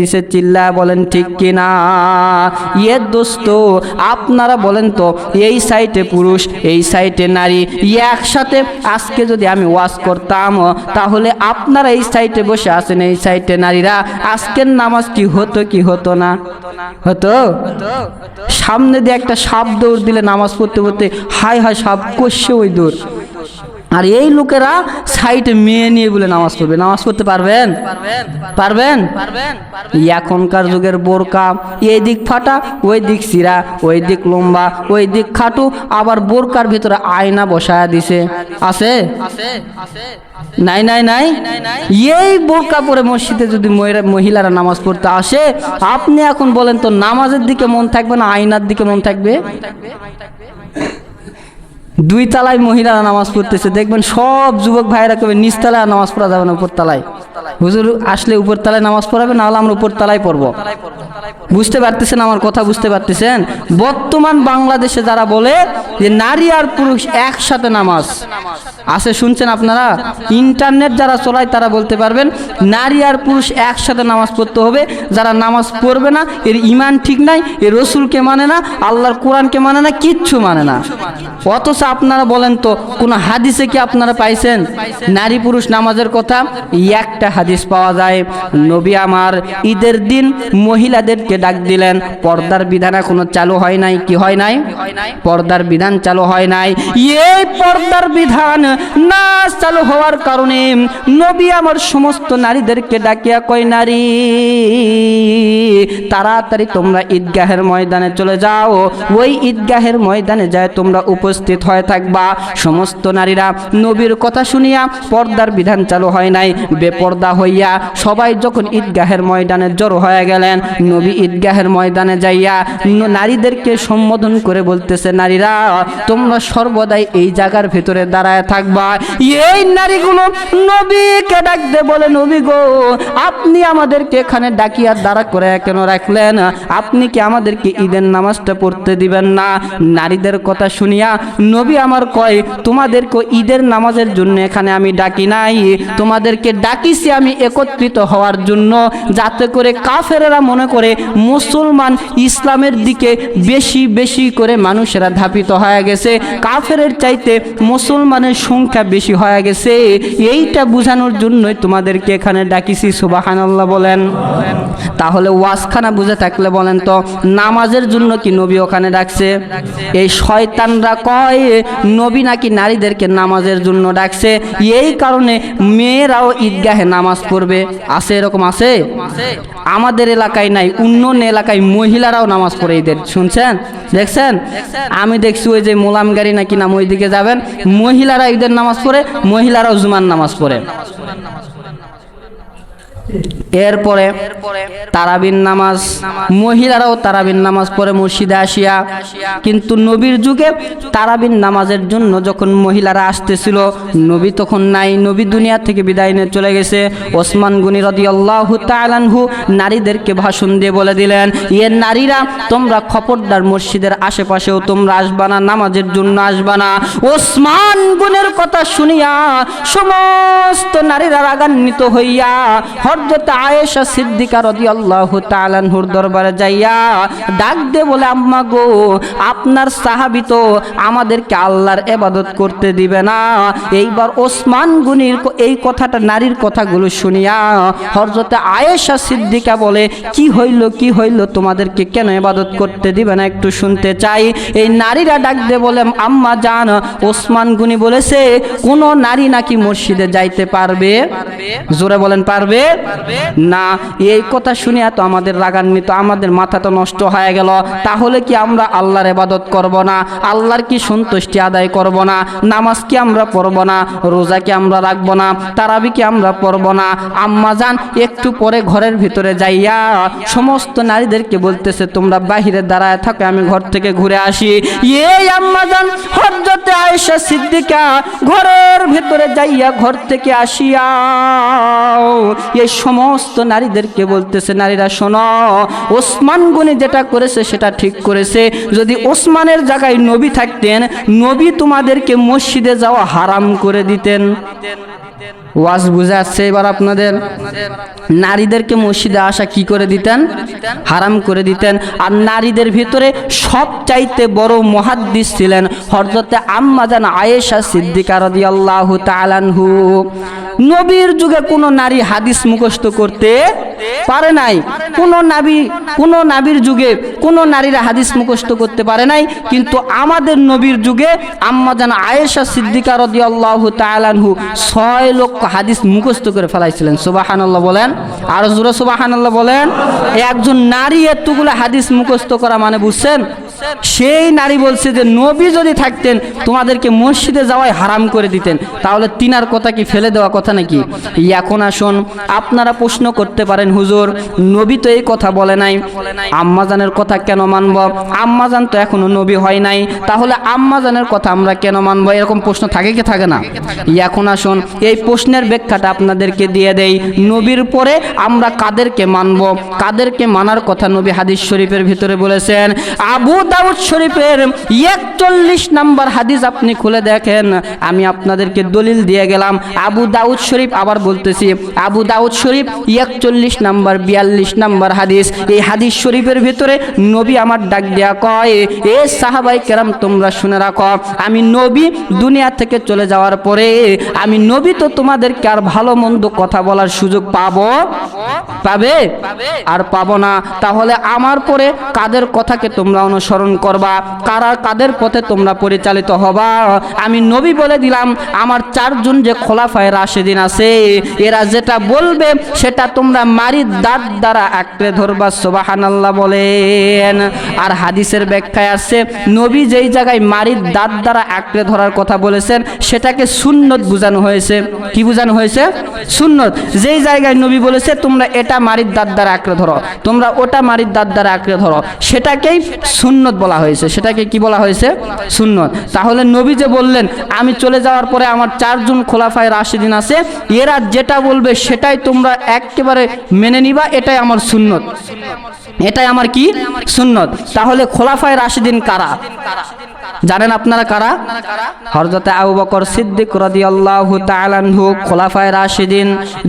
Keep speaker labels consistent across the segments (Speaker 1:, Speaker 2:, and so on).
Speaker 1: দিছে, চিল্লা বলেন ঠিক কিনা? দোস্ত আপনারা বলেন তো, এই সাইডে পুরুষ এই সাইডে নারী একসাথে আজকে যদি আমি ওয়াজ করতাম, তাহলে আপনারা এই সাইডে বসে আছেন, এই সাইডে নারীরা, আজকের নামাজ কি হতো কি হতো না? হতো। সামনে দিয়ে একটা সাপ দৌড় দিলে নামাজ পড়তে পড়তে হায় হায় সাপ কষছে ওই দৌড়, আর এই লোকেরা সাইডে মেয়ে নিয়ে বলে নামাজ পড়বে। নামাজ পড়তে পারবেন? পারবেন? এখনকার যুগের বোরকা এই দিক ফাটা, ওই দিক সিরা, ওই দিক লম্বা, ওই দিক খাটু, আবার বোরকার ভিতরে আয়না বসায়া দিছে। আছে? নাই নাই নাই। এই বোরকা পরে মসজিদে যদি মহিলারা নামাজ পড়তে আসে, আপনি এখন বলেন তো নামাজের দিকে মন থাকবে না আয়নার দিকে মন থাকবে? দুই তলায় মহিলারা নামাজ পড়তেছে, দেখবেন সব যুবক ভাইরা কবে নিচ তলায় নামাজ পড়া যাবে না, উপর তলায়। হুজুর আসলে উপর তলায় নামাজ পড়াবে, না হলে আমরা উপর তলায় পড়বো। বুঝতে পারতেছেন আমার কথা? বুঝতে পারতেছেন? বর্তমান বাংলাদেশে যারা বলে যে নারী আর পুরুষ একসাথে নামাজ আছে, শুনছেন আপনারা? ইন্টারনেট যারা চলায় তারা বলতে পারবেন নারী আর পুরুষ একসাথে নামাজ পড়তে হবে। যারা নামাজ পড়বে না এর ইমান ঠিক নাই, এর রসুলকে মানে না, আল্লাহর কোরআনকে মানে না, কিচ্ছু মানে না। অথচ আপনারা বলেন তো কোন হাদিসে কি আপনারা পাইছেন নারী পুরুষ নামাজের কথা? একটা হাদিস পাওয়া যায়, নবী আমার ঈদের দিন মহিলাদেরকে ডাক দিলেন। পর্দার বিধান এখনো চালু হয় নাই। কি হয় নাই? পর্দার বিধান চালু হয় নাই। এই পর্দার বিধান না চালু হওয়ার কারণে নবী আমার সমস্ত নারীদেরকে ডাকিয়া কয়, নারী তাড়াতাড়ি তোমরা ঈদগাহের ময়দানে চলে যাও, ওই ঈদগাহের ময়দানে যায় তোমরা উপস্থিত হয়ে থাকবা। সমস্ত নারীরা নবীর কথা শুনিয়া, পর্দার বিধান চালু হয় নাই, বেপর্দা হইয়া সবাই যখন ঈদগাহের ময়দানে জড়ো হয়ে গেলেন, নবী ঈদগাহের ময়দানে যাইয়া নারীদেরকে সম্বোধন করে বলতেছে, নারীরা তোমরা সর্বদাই এই জায়গার ভিতরে দাঁড়ায় থাকবা। এই নারীগুলো নবীকে ডাক দে বলে, নবী গো আপনি আমাদেরকে এখানে ডাকিয়া দাঁড়া করে কেন রাখলেন? আপনি কি আমাদেরকে ঈদের নামাজটা পড়তে দিবেন না? নারীদের কথা শুনিয়া নবী আমার কয়, তোমাদেরকে ঈদের নামাজের জন্য এখানে আমি ডাকি নাই, তোমাদেরকে ডাকিছি আমি একত্রিত হওয়ার জন্য, যাতে করে কাফেরেরা মনে করে মুসলমান ইসলামের দিকে বেশি বেশি করে মানুষেরা ধাপিত হয়ে গেছে, কাফেরের চাইতে মুসলমানের সংখ্যা বেশি হয়ে গেছে, এইটা বোঝানোর জন্যই তোমাদেরকে এখানে ডাকিছি। সুবহানাল্লাহ বলেন। তাহলে ওয়াজখানা বুঝে থাকলে বলেন তো নামাজের জন্য কি নবী ওখানে ডাকছে? এই শয়তানরা কয় নবী নাকি নারীদেরকে নামাজের জন্য ডাকছে, এই কারণে মেয়েরাও ঈদগাহে নামাজ পড়বে। আছে এরকম? আছে আমাদের এলাকায় নাই, অন্য এলাকায় মহিলারাও নামাজ পড়ে ঈদের। শুনছেন? দেখছেন? আমি দেখছি ওই যে মোলাম গাড়ি নাকি নাম, ওই দিকে যাবেন, মহিলারা ঈদের নামাজ পড়ে, মহিলারাও জুমার নামাজ পড়ে। এরপরে তারাবির নামাজ, মহিলারাও তারাবির নামাজ পড়ে মসজিদে আসিয়া। কিন্তু নবীর যুগে তারাবির নামাজের জন্য যখন মহিলারা আসতেছিল, নবী তখন নাই, নবী দুনিয়া থেকে বিদায় নিয়ে চলে গেছে। ওসমান গনি রাদিয়াল্লাহু তাআলা আনহু নারীদেরকে ভাষণ দিয়ে বলে দিলেন, এ নারীরা তোমরা খবরদার মসজিদের আশেপাশেও তোমরা আসবা না, নামাজের জন্য আসবা না। ওসমান গনির কথা শুনিয়া সমস্ত নারীরা রাগান্বিত হইয়া হযরত আয়েশা সিদ্দিকা রাদিয়াল্লাহু তাআলা আনহুর দরবারে যাইয়া ডাক দে বলে, আম্মা গো আপনার সাহাবী তো আমাদেরকে আল্লাহর ইবাদত করতে দিবে না। এইবার ওসমান গনির এই কথাটা, নারীর কথাগুলো শুনিয়া হযরত আয়েশা সিদ্দিকা বলে, কি হইল কি হইল, তোমাদেরকে কেন ইবাদত করতে দিবে না, একটু শুনতে চাই। এই নারীরা ডাক দে বলে, আম্মা জান ওসমান গনি বলেছে কোন নারী নাকি মসজিদে যাইতে পারবে। জোরে বলেন পারবে না। এই কথা শুনিয়া তো আমাদের রাগান্বিত, আমাদের মাথা তো নষ্ট হয়ে গেল। তাহলে কি আমরা আল্লাহর ইবাদত করব না? আল্লাহর কি সন্তুষ্টি আদায় করব না? নামাজ কি আমরা পড়ব না? রোজা কি আমরা রাখব না? তারাবি কি আমরা পড়ব না? আম্মা জান একটু পরে ঘরের ভিতরে যাইয়া সমস্ত নারীদেরকে বলতেছে, তোমরা বাহিরে দাঁড়ায় থাকো, আমি ঘর থেকে ঘুরে আসি। এই আম্মা জান হযরত আয়েশা সিদ্দিকা ঘরের ভিতরে যাইয়া ঘর থেকে আসিয়া এই সমস্ত নারীদেরকে বলতেছে, নারীরা শোনো, ওসমান গনি যেটা করেছে সেটা ঠিক করেছে। যদি ওসমানের জায়গায় নবী থাকতেন, নবী তোমাদেরকে মসজিদে যাওয়া হারাম করে দিতেন। ওয়াজ বুঝে আসছে এবার আপনাদের? নারীদেরকে মসজিদে আসা কি করে দিতেন? হারাম করে দিতেন। আর নারীদের ভিতরে সবচাইতে বড় মুহাদ্দিস ছিলেন হযরতে আম্মা জান আয়েশা সিদ্দিকা রাদিয়াল্লাহু তাআলা আনহু। নবীর যুগে কোনো নারী হাদিস মুখস্থ করতে পারে নাই, কোনো নাবির যুগে কোনো নারীরা হাদিস মুখস্থ করতে পারে নাই, কিন্তু আমাদের নবীর যুগে আম্মা জান আয়েশা সিদ্দিকা রাদিয়াল্লাহু তাআলা আনহু 6 লক্ষ হাদিস মুখস্থ করে ফেলাইছিলেন। সুবহানাল্লাহ বলেন, আর জোরে সুবহানাল্লাহ বলেন। একজন নারী এতগুলো হাদিস মুখস্থ করা মানে বুঝছেন? সেই নারী বলছে যে নবী যদি থাকতেন তোমাদেরকে মসজিদে যাওয়াই হারাম করে দিতেন, তাহলে তিনার কথা কি ফেলে দেওয়া কথা নাকি? এখন আসুন, আপনারা প্রশ্ন করতে পারেন, হুজুর নবী তো এই কথা বলে নাই, আম্মাজানের কথা কেন মানব? আম্মাজান তো এখনো নবী হয় নাই, তাহলে আম্মাজানের কথা আমরা কেন মানব? এরকম প্রশ্ন থাকে কি থাকে না? এখন আসুন এই প্রশ্নের ব্যাখ্যাটা আপনাদেরকে দিয়ে দেই। নবীর পরে আমরা কাদেরকে মানব, কাদেরকে মানার কথা নবী হাদিস শরীফের ভিতরে বলেছেন। আবু দাউদ শরীফের 41 নম্বর হাদিস আপনি খুলে দেখেন, আমি আপনাদেরকে দলিল দিয়ে গেলাম। আবু দাউদ শরীফ, আবার বলতেছি, আবু দাউদ শরীফ 41 নম্বর 42 নম্বর হাদিস। এই হাদিস শরীফের ভিতরে নবী আমার ডাক দেয়া কয়, এ সাহাবাই কেরাম তোমরা শুনে রাখো, আমি নবী দুনিয়া থেকে চলে যাওয়ার পরে আমি নবী তো তোমাদেরকে আর ভালো মন্দ কথা বলার সুযোগ পাবে আর পাবো না। তাহলে আমার পরে কাদের কথাকে তোমরা অনুসরণ করবা, কাদের পথে তোমরা পরিচালিত হবা? আমি নবী বলে দিলাম, আমার 4 জন যে খোলাফায়ে রাশিদিন আছে, এরা যেটা বলবে সেটা তোমরা মারির দাঁত দ্বারা আঁকড়ে ধরবা। সুবহানাল্লাহ বলেন। আর হাদিসের ব্যাখ্যায় আছে, নবী যেই জায়গায় মারির দাঁত দ্বারা আঁকড়ে ধরার কথা বলেছেন সেটাকে সুন্নত বোঝানো হয়েছে। কি বোঝানো হয়েছে? সুন্নত। যেই জায়গায় নবী বলেছে তোমরা এটা মারির দাঁত দ্বারা আঁকড়ে ধরো, তোমরা ওটা মারির দাঁত দ্বারা আঁকড়ে ধরো, সেটাকেই সুন্নত বলা হয়েছে। সেটাকে কি বলা হয়েছে? সুন্নত। তাহলে নবী যে বললেন আমি চলে যাওয়ার পরে আমার 4 জন খোলাফায়ে রাশিদিন আছে, এরা যেটা বলবে সেটাই তোমরা একেবারে মেনে নিবা, এটাই আমার সুন্নত, এটাই আমার কি? সুন্নত। তাহলে খোলাফায়ে রাশিদিন কারা জানেন আপনারা? কারা? হযরত আবু বকর সিদ্দিক রাদিয়াল্লাহু তাআলা আনহু খোলাফায়ে রাশিদিন।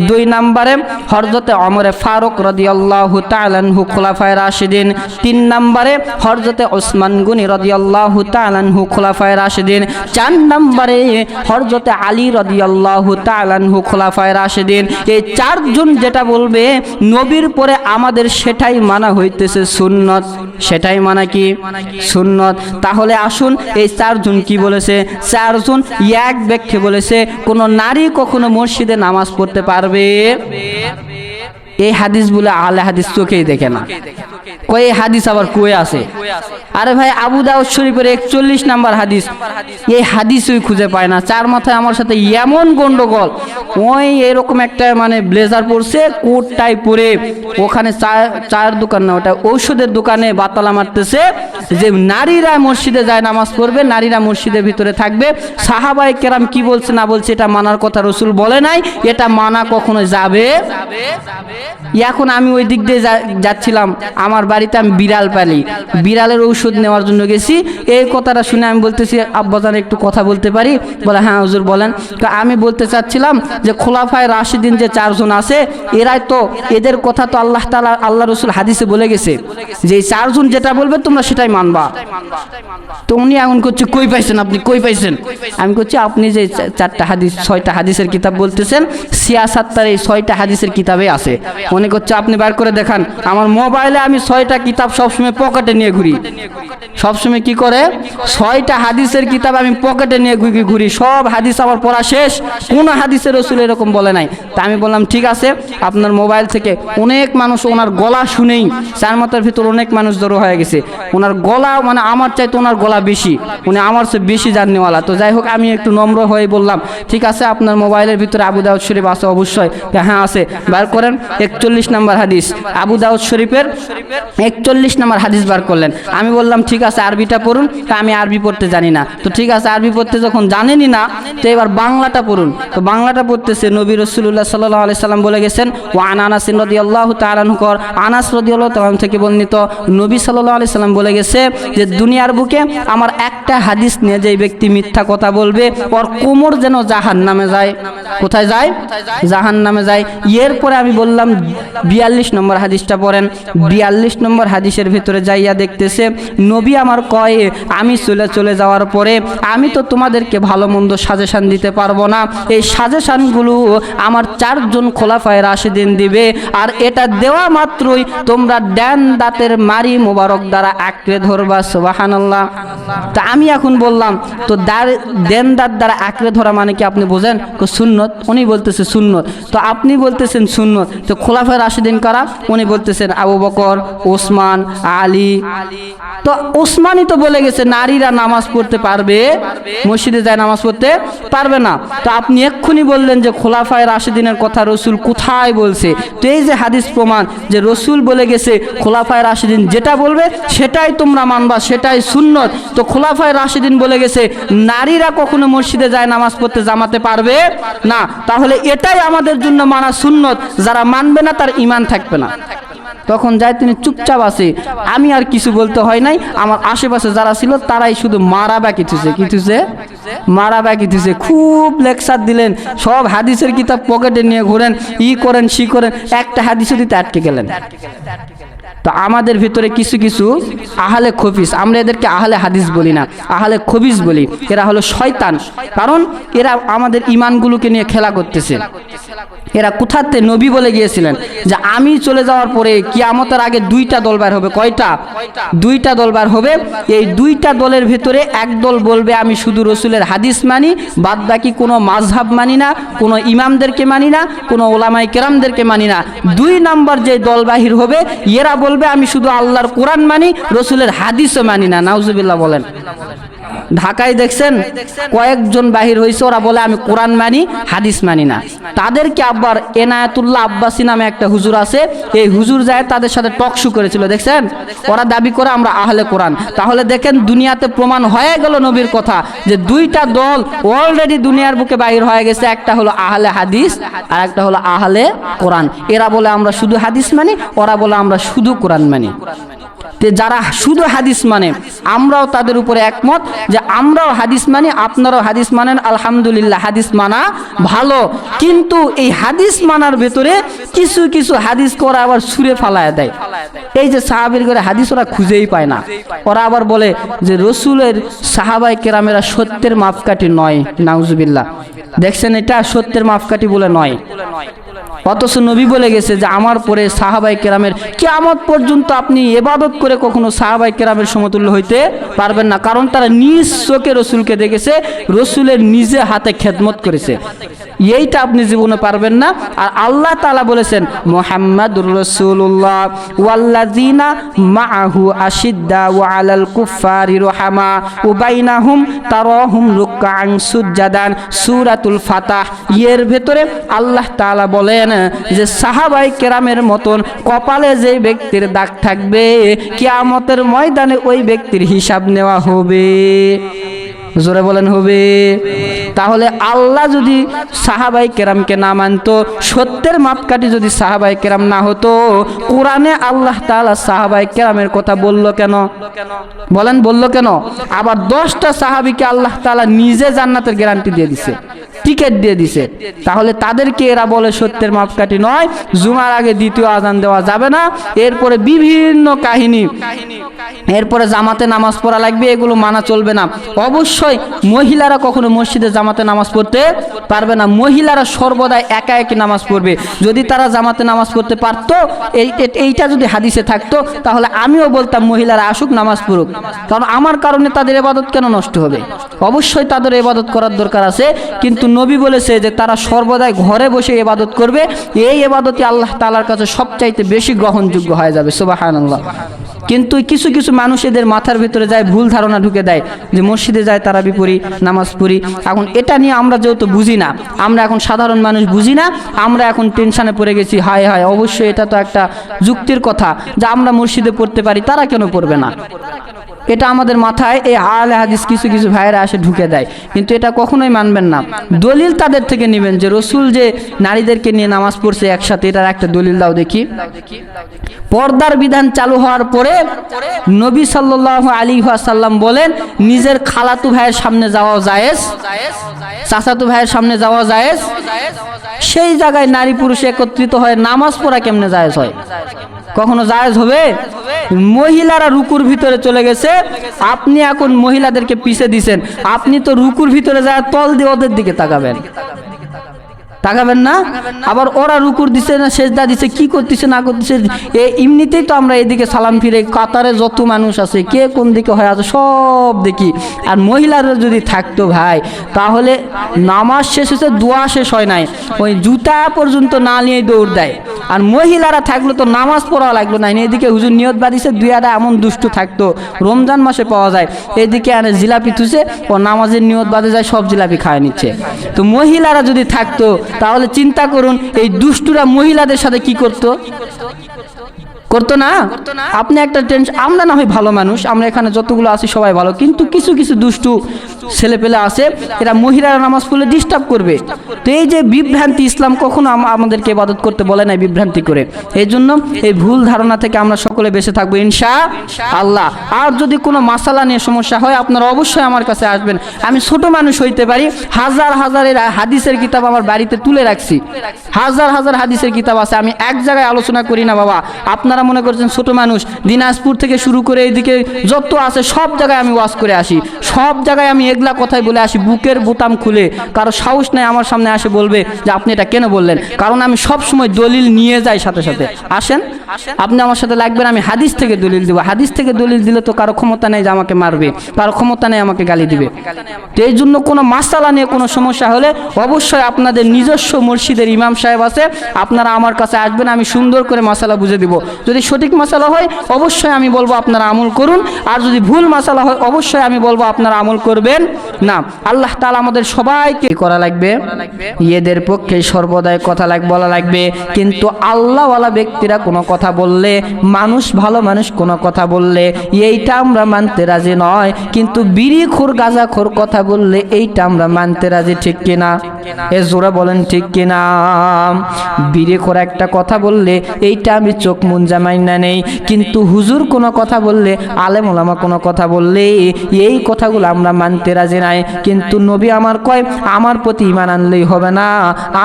Speaker 1: 2 নম্বরে হযরত ওমর ফারুক রাদিয়াল্লাহু তাআলা আনহু খোলাফায়ে রাশিদিন। 3 নম্বরে হযরত ওসমান গনি রাদিয়াল্লাহু তাআলা আনহু খোলাফায়ে রাশিদিন। 4 নম্বরে হযরত আলী রাদিয়াল্লাহু তাআলা আনহু খোলাফায়ে রাশিদিন। এই 4 জন যেটা বলবে নবীর পরে আমাদের সেটাই মানা হইতেছে সুন্নত, সেটাই মানা কি? সুন্নত। তাহলে আসুন এই 4 জন কি বলেছে? 4 জন এক ব্যাখ্যা বলেছে কোন নারী কখনো মসজিদে নামাজ পড়তে পারবে? এই হাদিস বলে আহলে হাদিস চোখেই দেখে না। কই হাদিস আবার কই আছে? আরে ভাই আবু দাউদ শরীফের 41 নম্বর হাদিস, এই হাদিসই খুঁজে পায় না। 4 মাথায় আমার সাথে এমন গন্ডগোল, ওই এরকম একটা মানে ব্লেজার পরছে, কোট টাই পরে ওখানে চায়ের দোকান না, ওটা ঔষধের দোকানে বাতালা মারতেছে যে নারীরা মসজিদে যায় নামাজ পড়বে, নারীরা মসজিদের ভিতরে থাকবে। সাহাবায়ে কেরাম কি বলছে না বলছে এটা মানার কথা রাসূল বলে নাই, এটা মানা কখনো যাবে? এখন আমি ওই দিক দিয়ে যাচ্ছিলাম, আমার বাড়িতে আমি বিড়াল পালি, বিড়ালের ঔষধ নেওয়ার জন্য গেছি। এই কথাটা শুনে আমি বলতেছি, আব্বাজান একটু কথা বলতে পারি? বলে হ্যাঁ হুজুর বলেন। আমি বলতে চাচ্ছিলাম যে খোলাফায়ে রাশিদিন যে 4 জন আছে, এরাই তো, এদের কথা তো আল্লাহ তাআলা আল্লাহ রাসূল হাদিসে বলে গেছে যে 4 জন যেটা বলবে তোমরা সেটাই মানবা। তো উনি এমন করছে, কই পাইছেন আপনি, কই পাইছেন? আমি করছি আপনি যে 4টা হাদিস 6টা হাদিসের কিতাব বলতেছেন, সিয়াসাত্তার এই 6টা হাদিসের কিতাবে আছে। মনে করছে আপনি বার করে দেখান। আমার মোবাইলে আমি 6টা কিতাব সবসময় পকেটে নিয়ে ঘুরি, সবসময় কি করে 6টা হাদিসের কিতাব আমি পকেটে নিয়ে ঘুরি। সব হাদিস আমার পড়া শেষ, কোন হাদিসে রাসূল এরকম বলে নাই। তা আমি বললাম ঠিক আছে, আপনার মোবাইল থেকে অনেক মানুষ ওনার গলা শুনেই 4 মাথার ভিতর অনেক মানুষ জড়ো হয়ে গেছে। ওনার গলা মানে আমার চাইতে ওনার গলা বেশি, উনি আমার চেয়ে বেশি জাননেওয়ালা। তো যাই হোক আমি একটু নম্র হয়ে বললাম ঠিক আছে, আপনার মোবাইলের ভিতরে আবু দাউদ শরীফ আছে? অবশ্যই। হ্যাঁ আছে। বার করেন 41 নম্বর হাদিস, আবু দাউদ শরীফের 41 নম্বর হাদিস বার করলেন। আমি বললাম ঠিক আছে আছে আরবিটা পড়ুন। আমি আরবি পড়তে জানি না। তো ঠিক আছে, আরবি পড়তে যখন জানেনই না, তো এবার বাংলাটা পড়ুন। তো বাংলাটা পড়তেছে, নবী রাসূলুল্লাহ সাল্লাল্লাহু আলাইহি সাল্লাম বলে গেছেন, ওয়া আনাস রাদিয়াল্লাহু তাআলা আনহু, আনাস রাদিয়াল্লাহু তাআলা থেকে বর্ণিত, নবী সাল্লাল্লাহু আলাইহি সাল্লাম বলে গেছে যে দুনিয়ার বুকে আমার একটা হাদিস নিয়ে যে ব্যক্তি মিথ্যা কথা বলবে, ওর কোমর যেন জাহান্নামে যায়। কোথায় যায়? জাহান্নামে যায়। এরপরে আমি বললাম 42 নম্বর হাদিসটা পড়েন। 42 নম্বর হাদিসের ভিতরে যাইয়া দেখতেছে, নবী আমার কয়, আমি চলে যাওয়ার পরে আমি তো তোমাদেরকে ভালো মন্দ সাজেশন দিতে পারবো না, এই সাজেশনগুলো আমার 4 জন খোলাফায়ে রাশিদিন দিবে, আর এটা দেওয়া মাত্রই তোমরা ডান দাঁতের মারি মোবারক দ্বারা আঁকড়ে ধরবা। সুবহানাল্লাহ। তা আমি এখন বললাম, তো ডান দাঁত দ্বারা আঁকড়ে ধরা মানে কি আপনি বোঝেন? সুন্নত। উনি বলতেছে সুন্নত। তো আপনি বলতেছেন সুন্নত, তো খোলাফায়ে রাশিদিন কারা? উনি বলতেছেন আবু বকর, ওসমান, আলী। তো ওসমানই তো বলে গেছে নারীরা নামাজ পড়তে পারবে, মসজিদে যায় নামাজ পড়তে পারবে না। তো আপনি এক্ষুনি বললেন যে খোলাফায়ে রাশিদিনের কথা রসুল কোথায় বলছে? তো এই যে হাদিস প্রমাণ যে রসুল বলে গেছে খোলাফায়ে রাশিদিন যেটা বলবে সেটাই তোমরা মানবা, সেটাই সুন্নত। তো খোলাফায়ে রাশিদিন বলে গেছে নারীরা কখনো মসজিদে যায় নামাজ পড়তে জামাতে পারবে না, তাহলে এটাই আমাদের জন্য মানা সুন্নত। যারা মানবে না তার ঈমান থাকবে না। তখন যায় তিনি চুপচাপ আছে। আমি আর কিছু বলতে হয় নাই, আমার আশেপাশে যারা ছিল তারাই শুধু মারা বাকি থুছে। কি থুছে? মারা বাকি থুছে। খুব লেকচার দিলেন, সব হাদিসের কিতাব পকেটে নিয়ে ঘোরেন, ই করেন সি করেন, একটা হাদিসও দিতে আটকে গেলেন। তো আমাদের ভিতরে কিছু কিছু আহলে খবিস, আমরা এদেরকে আহলে হাদিস বলি না, আহলে খবিস বলি। এরা হলো শয়তান, কারণ এরা আমাদের ঈমানগুলোকে নিয়ে খেলা করতেছে। এরা কোথাতে? নবী বলে গিয়েছিলেন যে আমি চলে যাওয়ার পরে কিয়ামতের আগে 2টা দল বের হবে। কয়টা? 2টা দল বের হবে। এই 2টা দলের ভিতরে এক দল বলবে আমি শুধু রসুলের হাদিস মানি, বাদ বাকি কোনো মাযহাব মানি না, কোনো ইমামদেরকে মানি না, কোনো ওলামায়ে কেরামদেরকে মানি না। 2 নাম্বার যে দল বাহির হবে, এরা বলবে আমি শুধু আল্লাহর কোরআন মানি, রসুলের হাদিসও মানি না। নাউজুবিল্লাহ বলেন। ঢাকায় দেখছেন কয়েকজন বাহির হয়েছে, ওরা বলে আমি কোরআন মানি, হাদিস মানি না। তাদেরকে আবার এনায়েতুল্লাহ আব্বাসী নামে একটা হুজুর আছে, এই হুজুর যায় তাদের সাথে টকশো করেছিল। দেখছেন, ওরা দাবি করে আমরা আহলে কোরআন। তাহলে দেখেন দুনিয়াতে প্রমাণ হয়ে গেল নবীর কথা যে 2টা দল অলরেডি দুনিয়ার বুকে বাহির হয়ে গেছে। একটা হলো আহলে হাদিস আর একটা হলো আহলে কোরআন। এরা বলে আমরা শুধু হাদিস মানি, ওরা বলে আমরা শুধু কোরআন মানি। যারা শুধু হাদিস মানে আমরাও তাদের উপরে একমত যে আমরাও হাদিস মানি, আপনারাও হাদিস মানেন। আলহামদুলিল্লাহ, হাদিস মানা ভালো। কিন্তু এই হাদিস মানার ভেতরে কিছু কিছু হাদিস ওরা আবার ছুঁড়ে ফালায় দেয়। এই যে সাহাবীর করে হাদিস ওরা খুঁজেই পায় না। ওরা আবার বলে যে রসুলের সাহাবায়ে কেরামেরা সত্যের মাপকাঠি নয়। নাউজুবিল্লাহ। দেখছেন, এটা সত্যের মাপকাঠি বলে নয়। অথচ নবী বলে গেছে যে আমার পরে সাহাবায়ে কেরামের কিয়ামত পর্যন্ত আপনি ইবাদত করে কখনো সাহাবায়ে কেরামের সমতুল্য হইতে পারবেন না, কারণ তারা নিজ চোখে রসুলকে দেখেছে, রসুলের নিজে হাতে খেদমত করেছে। এইটা আপনি জীবনে পারবেন না। আর আল্লাহ তাআলা বলেছেন মুহাম্মাদুর রাসূলুল্লাহ ওয়াল্লাযিনা মাআহু আশিদ্দাউ আলাল কুফারি রুহামা ওয়া বাইনাহুম তারাহুম রুকআন সুজদান। সূরাতুল ফাতাহ এর ভেতরে আল্লাহ তাআলা বলেন যে সাহাবায়ে কেরামের মতন কপালে যে ব্যক্তির দাগ থাকবে, কিয়ামতের ময়দানে ওই ব্যক্তির হিসাব নেওয়া হবে। জোরে বলেন হবে। তাহলে আল্লাহ যদি সাহাবায়ে কেরামকে না মানতো, সত্যের মাপকাঠি যদি সাহাবায়ে কেরাম না হতো, কোরআনে আল্লাহ তাআলা সাহাবায়ে কেরামের কথা বলল কেন? বলেন, বলল কেন? আবার 10টা সাহাবীকে আল্লাহ তাআলা নিজে জান্নাতের গ্যারান্টি দিয়ে দিছে, টিকিট দিয়ে দিছে। তাহলে তাদেরকে এরা বলে সত্যের মাপকাঠি নয়, জুমার আগে দ্বিতীয় আজান দেওয়া যাবে না, এরপরে বিভিন্ন কাহিনী, এরপরে জামাতে নামাজ পড়া লাগবে, এগুলো মানা চলবে না। অবশ্যই মহিলারা কখনো মসজিদে জামাতে নামাজ পড়তে পারবে না। মহিলারা সর্বদাই একা একই নামাজ পড়বে। যদি তারা জামাতে নামাজ পড়তে পারতো, এইটা যদি হাদিসে থাকতো, তাহলে আমিও বলতাম মহিলারা আসুক, নামাজ পড়ুক। কারণ আমার কারণে তাদের ইবাদত কেন নষ্ট হবে? অবশ্যই তাদের ইবাদত করার দরকার আছে, কিন্তু নবী বলেছে যে তারা সর্বদাই ঘরে বসে ইবাদত করবে। এই ইবাদতই আল্লাহ তাআলার কাছে সবচাইতে বেশি গ্রহণযোগ্য হয়ে যাবে। সুবহানাল্লাহ। কিন্তু কিছু কিছু মানুষ এদের মাথার ভিতরে যায় ভুল ধারণা ঢুকে দেয় যে মসজিদে যায় তারাবি পড়ি, নামাজ পড়ি। এখন এটা নিয়ে আমরা যেহেতু বুঝি না, আমরা এখন সাধারণ মানুষ বুঝি না, আমরা এখন টেনশনে পড়ে গেছি। হায় হায়, অবশ্যই এটা তো একটা যুক্তির কথা যে আমরা মসজিদে পড়তে পারি, তারা কেন পড়বে না? এটা আমাদের মাথায় এই আহলে হাদিস কিছু কিছু ভাইয়েরা আসে ঢুকে দেয়, কিন্তু এটা কখনোই মানবেন না। দলিল তাদের থেকে নেবেন যে রসুল যে নারীদেরকে নিয়ে নামাজ পড়ছে একসাথে, এটার একটা দলিল দাও দেখি। পর্দার বিধান চালু হওয়ার পরে নবী সাল্লাল্লাহু আলাইহি ওয়াসাল্লাম বলেন নিজের খালাতু ভাইয়ের সামনে যাওয়া জায়েজ, চাচাতু ভাইয়ের সামনে যাওয়া জায়েজ। সেই জায়গায় নারী পুরুষ একত্রিত হয়ে নামাজ পড়া কেমনে জায়েজ হয়? কখনো জায়েজ হবে? মহিলারা রুকুর ভিতরে চলে গেছে, আপনি এখন মহিলাদেরকে পিছে দিছেন, আপনি তো রুকুর ভিতরে যায় তল দিয়ে ওদের দিকে তাকাবেন, তাকাবেন না? আবার ওরা রুকুর দিছে না সেজদা দিছে, কি করতেছে না করতেছে, এমনিতেই তো আমরা এদিকে সালাম ফিরে, কাতারে যত মানুষ আছে কে কোন দিকে হয়ে আছে সব দেখি। আর মহিলারা যদি থাকতো ভাই, তাহলে নামাজ শেষ হয়েছে, দোয়া শেষ হয় নাই, ওই জুতা পর্যন্ত না নিয়ে দৌড় দেয়। আর মহিলারা থাকলো তো নামাজ পড়া লাগলো না, এদিকে হুজুর নিয়ত বাঁধিছে, দুই আটা এমন দুষ্টু থাকতো, রমজান মাসে পাওয়া যায়, এদিকে আনে জিলাপি থুছে, ও নামাজের নিয়ত বাঁধে যায়, সব জিলাপি খায় নিচ্ছে। তো মহিলারা যদি থাকতো তাহলে চিন্তা করুন এই দুষ্টুরা মহিলাদের সাথে কি করতো? করতো না? আপনি একটা টেনশন, আমরা না হয় ভালো মানুষ, আমরা এখানে যতগুলো আছি সবাই ভালো, কিন্তু কিছু কিছু দুষ্টু ছেলে পেলে আছে, এরা মহিলারা নামাজ পড়লে ডিস্টার্ব করবে। তো এই যে বিভ্রান্তি, ইসলাম কখনো আমাদেরকে ইবাদত করতে বলে নাই বিভ্রান্তি করে। এই জন্য এই ভুল ধারণা থেকে আমরা সকলে বেঁচে থাকবো ইনশাআল্লাহ। আর যদি কোনো মাসালা নিয়ে সমস্যা হয় আপনারা অবশ্যই আমার কাছে আসবেন। আমি ছোট মানুষ হইতে পারি, হাজার হাজারের হাদিসের কিতাব আমার বাড়িতে তুলে রাখছি, হাজার হাজার হাদিসের কিতাব আছে, আমি এক জায়গায় আলোচনা করি না বাবা। আপনারা মনে করছেন ছোট মানুষ, দিনাজপুর থেকে শুরু করে এইদিকে যত আছে সব জায়গায় আমি ওয়াজ করে আসি, সব জায়গায় আমি এগুলা কথাই বলে আসি, বুকের বোতাম খুলে। কারো সাহস নাই আমার সামনে আসে বলবে যে আপনি এটা কেন বললেন, কারণ আমি সব সময় দলিল নিয়ে যাই সাথে সাথে। আসেন, আপনি আমার সাথে লাগবেন, আমি হাদিস থেকে দলিল দিব। হাদিস থেকে দলিল দিলে তো কারো ক্ষমতা নেই যে আমাকে মারবে, কারো ক্ষমতা নেই আমাকে গালি দিবে। তো এই জন্য কোনো মাসালা নিয়ে কোনো সমস্যা হলে অবশ্যই আপনাদের নিজস্ব মসজিদের ইমাম সাহেব আছে, আপনারা আমার কাছে আসবেন, আমি সুন্দর করে মাসালা বুঝে দিব। যদি সঠিক মাসালা হয় অবশ্যই আমি বলবো আপনারা আমল করুন, আর যদি ভুল মাসালা হয় অবশ্যই আমি বলবো আপনারা আমল করবেন না। আল্লাহ তাআলা আমাদের সবাইকে করা লাগবে, এদের পক্ষে সর্বদাই কথা বলা লাগবে। কিন্তু আল্লাহওয়ালা ব্যক্তিরা কোনো কথা বললে, মানুষ ভালো মানুষ কোনো কথা বললে এইটা আমরা মানতে রাজি নয়, কিন্তু বিড়িখোর গাঁজাখোর কথা বললে এইটা আমরা মানতে রাজি। ঠিক কিনা? এ জোরে বলেন ঠিক কিনা? বিড়িখোর একটা কথা বললে এইটা আমি চোখ মুঞ্জা মাইনা নেই, কিন্তু হুজুর কোনো কথা বললে, আলেম ওলামা কোনো কথা বললে এই কথাগুলো আমরা মানতে রাজি নাই। কিন্তু নবী আমার কয় আমার প্রতি ঈমান আনলেই হবে না,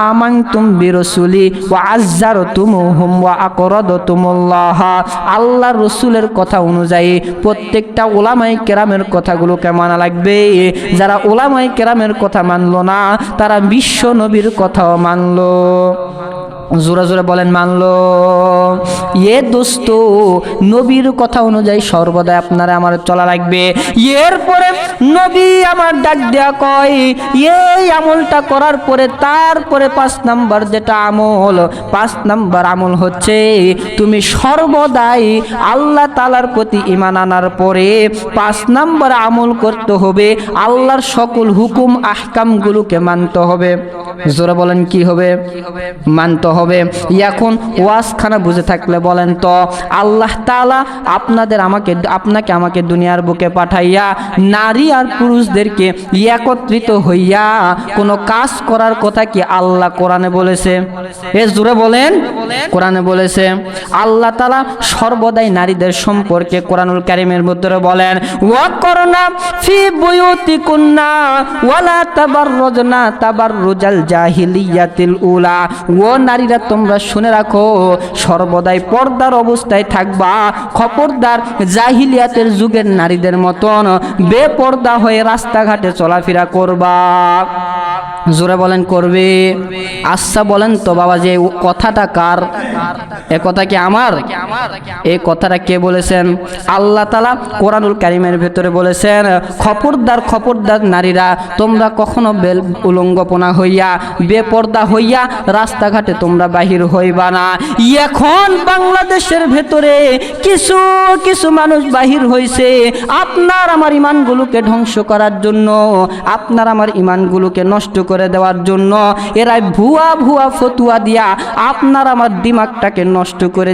Speaker 1: আমানতুম বিরাসূলি ওয়া আযযারতুমুহুম ওয়া আকরাদতুমুল্লাহ। আল্লাহর রাসূলের কথা অনুযায়ী প্রত্যেকটা উলামায়ে কেরামের কথাগুলোকে মানা লাগবে। যারা উলামায়ে কেরামের কথা মানলো না, তারা বিশ্ব নবীর কথাও মানলো। জোরে জোরে বলেন মানলো। এ দোস্ত, নবীর কথা অনুযায়ী সর্বদা আপনারা আমার চলা লাগবে। এরপরে নবী আমার ডাক দেয়া কয় এই আমলটা করার পরে তারপরে 5 নাম্বার যেটা আমল, 5 নাম্বার আমল হচ্ছে তুমি সর্বদাই আল্লাহ তাআলার প্রতি ঈমান আনার পরে 5 নাম্বার আমল করতে হবে, আল্লাহর সকল হুকুম আহকামগুলোকে মানতে হবে। জোরে বলেন কি হবে? মানতে হবে। এখন ওয়াজখানা বুঝে থাকলে বলেন তো, আল্লাহ তাআলা আপনাকে আমাকে দুনিয়ার বুকে পাঠাইয়া নারী আর পুরুষদেরকে একত্রিত হইয়া কোনো কাজ করার কথা কি আল্লাহ কোরআনে বলেছে? এ জোরে বলেন, কোরআনে বলেছে। আল্লাহ তাআলা সর্বদাই নারীদের সম্পর্কে কোরআনুল কারীমের মধ্যে বলেন ওয়াকরনা ফি বুয়ুতিকুন্না ওয়ালা তাবাররুজনা তাবাররুজাল জাহিলিয়াতিল উলা। ও নারীরা তোমরা শুনে রাখো, সর্বদাই পর্দার অবস্থায় থাকবা, খবরদার জাহিলিয়াতের যুগের নারীদের মতন বেপর্দা হয়ে রাস্তাঘাটে চলাফেরা করবা। জোরে বলেন করবে। আচ্ছা বলেন তো বাবা, যে কথাটা কার? এ কথা কি আমার? এই কথাটা কে বলেছেন? আল্লাহ তাআলা কোরআনুল কারীমের ভেতরে বলেছেন, খবরদার খবরদার নারীরা, তোমরা কখনো উলঙ্গপনা হইয়া বেপর্দা হইয়া রাস্তাঘাটে তোমরা বাহির হইবা না। এখন বাংলাদেশের ভেতরে কিছু কিছু মানুষ বাহির হইছে আপনার আমার ইমানগুলোকে ধ্বংস করার জন্য, আপনার আমার ইমানগুলোকে নষ্ট করে দেওয়ার জন্য। এরাই ভুয়া ভুয়া ফতুয়া দিয়া আপনার আমার দিমাগটাকে নষ্ট করে